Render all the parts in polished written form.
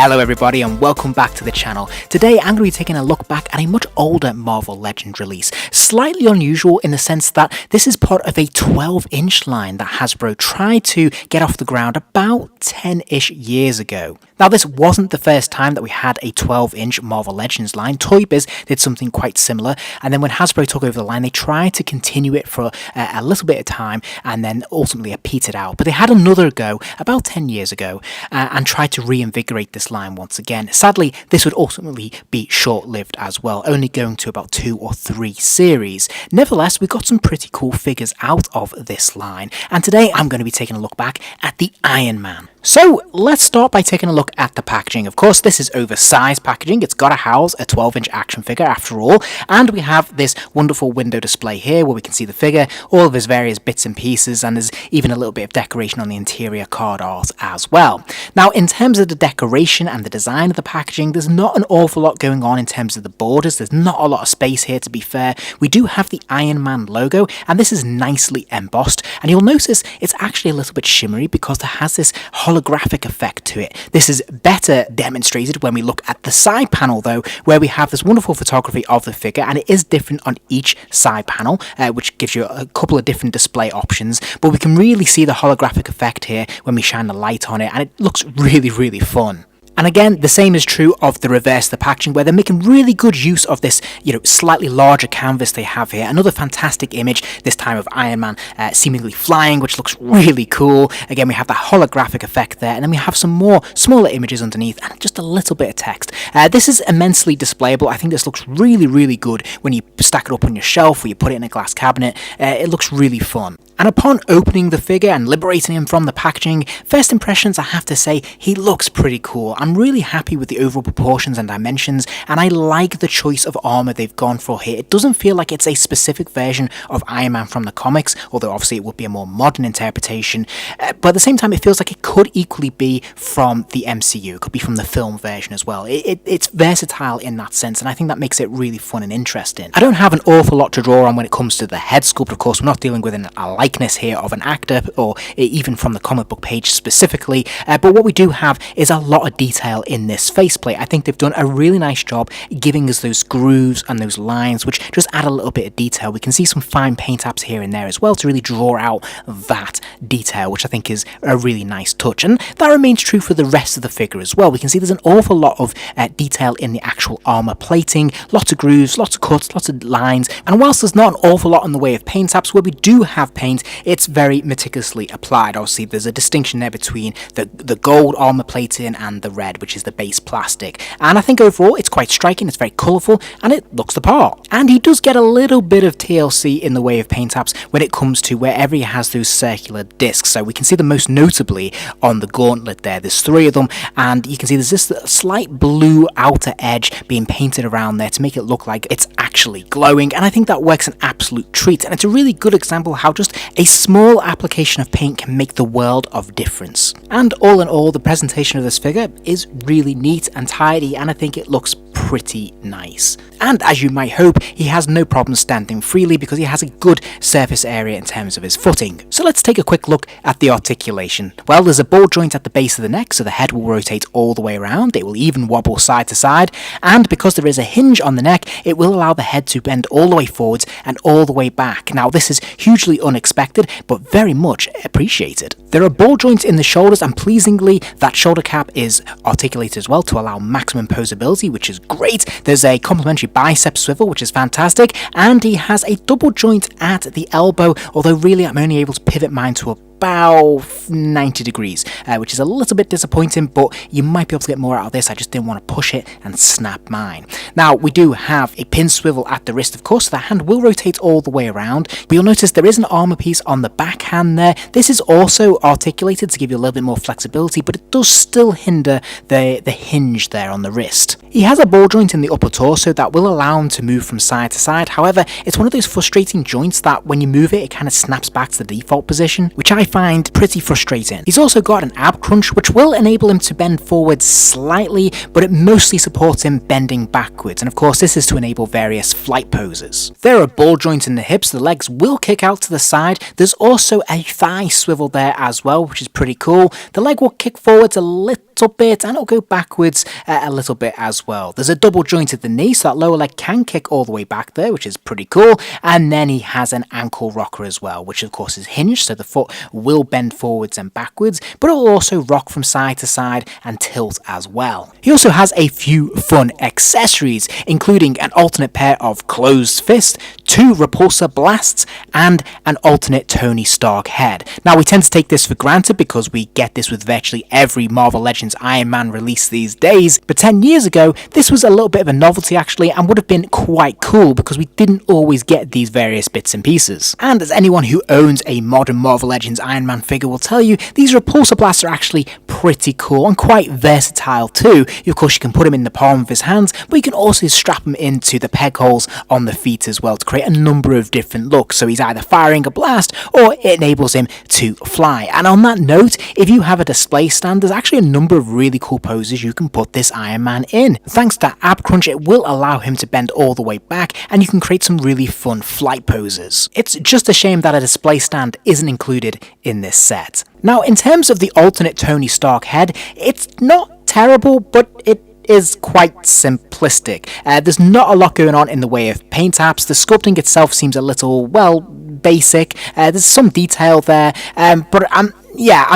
Hello everybody and welcome back to the channel. Today I'm going to be taking a look back at a much older Marvel Legends release. Slightly unusual in the sense that this is part of a 12-inch line that Hasbro tried to get off the ground about 10-ish years ago. Now this wasn't the first time that we had a 12-inch Marvel Legends line. Toy Biz did something quite similar, and then when Hasbro took over the line they tried to continue it for a little bit of time and then ultimately it petered out. But they had another go about 10 years ago and tried to reinvigorate this line once again. Sadly, this would ultimately be short-lived as well, only going to about 2 or 3 series. Nevertheless, we got some pretty cool figures out of this line, and today I'm going to be taking a look back at the Iron Man. So let's start by taking a look at the packaging. Of course, this is oversized packaging. It's got to house a 12-inch action figure after all, and we have this wonderful window display here where we can see the figure, all of his various bits and pieces, and there's even a little bit of decoration on the interior card art as well. Now, in terms of the decoration and the design of the packaging, there's not an awful lot going on in terms of the borders. There's not a lot of space here, to be fair. We do have the Iron Man logo, and this is nicely embossed, and you'll notice it's actually a little bit shimmery because it has this holographic effect to it. This is better demonstrated when we look at the side panel though, where we have this wonderful photography of the figure, and it is different on each side panel, which gives you a couple of different display options, but we can really see the holographic effect here when we shine the light on it, and it looks really fun. And again, the same is true of the reverse of the packaging, where they're making really good use of this, slightly larger canvas they have here. Another fantastic image, this time of Iron Man seemingly flying, which looks really cool. Again, we have that holographic effect there, and then we have some more smaller images underneath, and just a little bit of text. This is immensely displayable. I think this looks really good when you stack it up on your shelf or you put it in a glass cabinet. It looks really fun. And upon opening the figure and liberating him from the packaging, first impressions, I have to say, he looks pretty cool. I'm really happy with the overall proportions and dimensions, and I like the choice of armor they've gone for here. It doesn't feel like it's a specific version of Iron Man from the comics, although obviously it would be a more modern interpretation, but at the same time it feels like it could equally be from the MCU. It could be from the film version as well. It's versatile in that sense, and I think that makes it really fun and interesting. I don't have an awful lot to draw on when it comes to the head sculpt. Of course, we're not dealing with a likeness here of an actor, or even from the comic book page specifically, but what we do have is a lot of detail in this faceplate. I think they've done a really nice job giving us those grooves and those lines, which just add a little bit of detail. We can see some fine paint apps here and there as well to really draw out that detail, which I think is a really nice touch, and that remains true for the rest of the figure as well. We can see there's an awful lot of detail in the actual armor plating, lots of grooves, lots of cuts, lots of lines, and whilst there's not an awful lot in the way of paint apps, where we do have paint, it's very meticulously applied. Obviously there's a distinction there between the gold armor plating and the red, which is the base plastic, and I think overall it's quite striking. It's very colourful and it looks the part, and he does get a little bit of TLC in the way of paint apps when it comes to wherever he has those circular discs. So we can see them most notably on the gauntlet there. There's 3 of them, and you can see there's this slight blue outer edge being painted around there to make it look like it's actually glowing, and I think that works an absolute treat, and it's a really good example how just a small application of paint can make the world of difference. And all in all, the presentation of this figure is really neat and tidy, and I think it looks pretty nice. And as you might hope, he has no problem standing freely because he has a good surface area in terms of his footing. So let's take a quick look at the articulation. Well, there's a ball joint at the base of the neck, so the head will rotate all the way around. It will even wobble side to side, and because there is a hinge on the neck, it will allow the head to bend all the way forwards and all the way back. Now, this is hugely unexpected, but very much appreciated. There are ball joints in the shoulders, and pleasingly, that shoulder cap is articulated as well to allow maximum posability, which is great. There's a complementary bicep swivel, which is fantastic, and he has a double joint at the elbow, although really I'm only able to pivot mine to about 90 degrees, which is a little bit disappointing, but you might be able to get more out of this. I just didn't want to push it and snap mine. Now, we do have a pin swivel at the wrist, of course, so the hand will rotate all the way around, but you'll notice there is an armor piece on the back hand there. This is also articulated to give you a little bit more flexibility, but it does still hinder the hinge there on the wrist. He has a ball joint in the upper torso that will allow him to move from side to side. However, it's one of those frustrating joints that when you move it, it kind of snaps back to the default position, which I find pretty frustrating. He's also got an ab crunch, which will enable him to bend forward slightly, but it mostly supports him bending backwards, and of course this is to enable various flight poses. There are ball joints in the hips, the legs will kick out to the side. There's also a thigh swivel there as well, which is pretty cool. The leg will kick forwards a little little bit, and it'll go backwards a little bit as well. There's a double joint at the knee, so that lower leg can kick all the way back there, which is pretty cool. And then he has an ankle rocker as well, which of course is hinged, so the foot will bend forwards and backwards, but it will also rock from side to side and tilt as well. He also has a few fun accessories, including an alternate pair of closed fists, 2 repulsor blasts, and an alternate Tony Stark head. Now, we tend to take this for granted because we get this with virtually every Marvel Legends Iron Man release these days, but 10 years ago, this was a little bit of a novelty actually, and would have been quite cool because we didn't always get these various bits and pieces. And as anyone who owns a modern Marvel Legends Iron Man figure will tell you, these repulsor blasts are actually pretty cool and quite versatile too. Of course, you can put them in the palm of his hands, but you can also strap them into the peg holes on the feet as well to create a number of different looks. So he's either firing a blast or it enables him to fly. And on that note, if you have a display stand, there's actually a number of really cool poses you can put this Iron Man in. Thanks to Ab Crunch, it will allow him to bend all the way back, and you can create some really fun flight poses. It's just a shame that a display stand isn't included in this set. Now, in terms of the alternate Tony Stark head, it's not terrible, but it is quite simplistic. There's not a lot going on in the way of paint apps. The sculpting itself seems a little, well, basic. There's some detail there, but I'm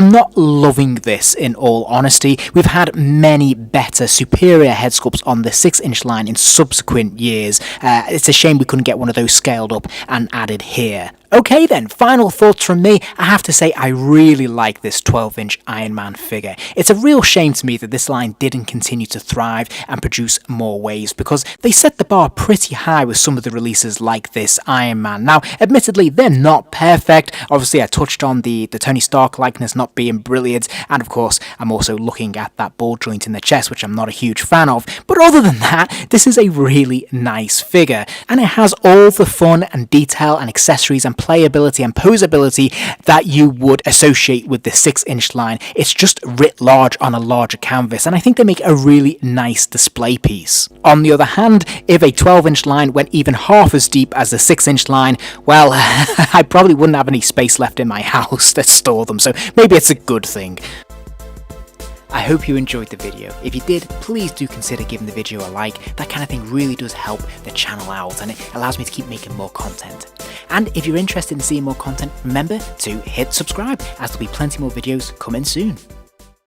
not loving this in all honesty. We've had many better, superior head sculpts on the 6-inch line in subsequent years. It's a shame we couldn't get one of those scaled up and added here. Okay then, final thoughts from me. I have to say I really like this 12-inch Iron Man figure. It's a real shame to me that this line didn't continue to thrive and produce more waves, because they set the bar pretty high with some of the releases like this Iron Man. Now, admittedly, they're not perfect. Obviously, I touched on the Tony Stark likeness not being brilliant, and of course, I'm also looking at that ball joint in the chest, which I'm not a huge fan of. But other than that, this is a really nice figure, and it has all the fun and detail and accessories and playability and posability that you would associate with the 6-inch line. It's just writ large on a larger canvas, and I think they make a really nice display piece. On the other hand, if a 12-inch line went even half as deep as the 6-inch line, well, I probably wouldn't have any space left in my house to store them, so maybe it's a good thing. I hope you enjoyed the video. If you did, please do consider giving the video a like. That kind of thing really does help the channel out, and it allows me to keep making more content. And if you're interested in seeing more content, remember to hit subscribe, as there'll be plenty more videos coming soon.